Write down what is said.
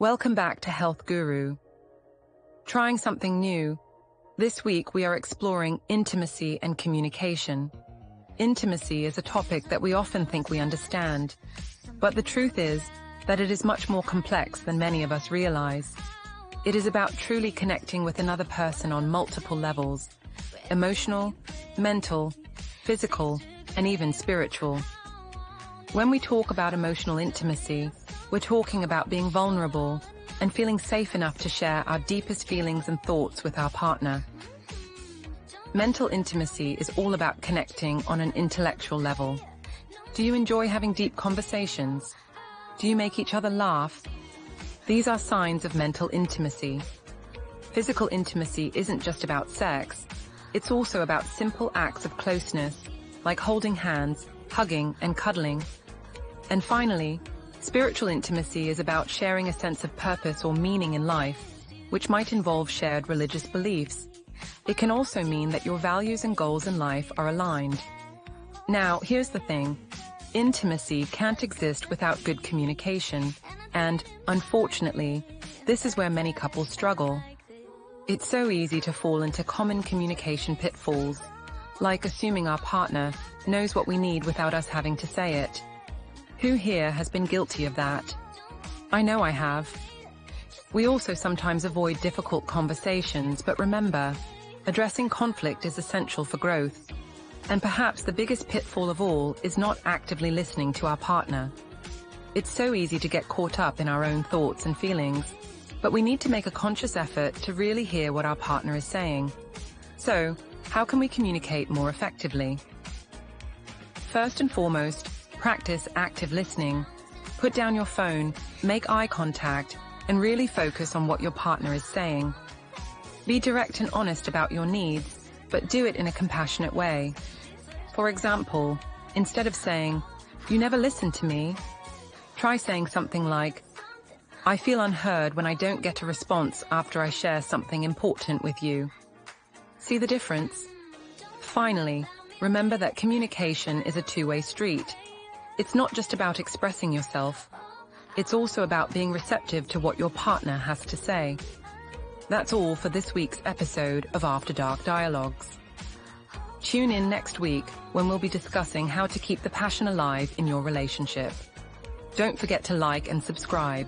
Welcome back to Health Guru. Trying something new. This week we are exploring intimacy and communication. Intimacy is a topic that we often think we understand, but the truth is that it is much more complex than many of us realize. It is about truly connecting with another person on multiple levels: emotional, mental, physical, and even spiritual. When we talk about emotional intimacy, we're talking about being vulnerable and feeling safe enough to share our deepest feelings and thoughts with our partner. Mental intimacy is all about connecting on an intellectual level. Do you enjoy having deep conversations? Do you make each other laugh? These are signs of mental intimacy. Physical intimacy isn't just about sex. It's also about simple acts of closeness, like holding hands, hugging, and cuddling. And finally, spiritual intimacy is about sharing a sense of purpose or meaning in life, which might involve shared religious beliefs. It can also mean that your values and goals in life are aligned. Now, here's the thing. Intimacy can't exist without good communication, and, unfortunately, this is where many couples struggle. It's so easy to fall into common communication pitfalls, like assuming our partner knows what we need without us having to say it. Who here has been guilty of that? I know I have. We also sometimes avoid difficult conversations, but remember, addressing conflict is essential for growth. And perhaps the biggest pitfall of all is not actively listening to our partner. It's so easy to get caught up in our own thoughts and feelings, but we need to make a conscious effort to really hear what our partner is saying. So, how can we communicate more effectively? First and foremost, practice active listening. Put down your phone, make eye contact, and really focus on what your partner is saying. Be direct and honest about your needs, but do it in a compassionate way. For example, instead of saying, "You never listen to me," try saying something like, "I feel unheard when I don't get a response after I share something important with you." See the difference? Finally, remember that communication is a two-way street. It's not just about expressing yourself. It's also about being receptive to what your partner has to say. That's all for this week's episode of After Dark Dialogues. Tune in next week when we'll be discussing how to keep the passion alive in your relationship. Don't forget to like and subscribe.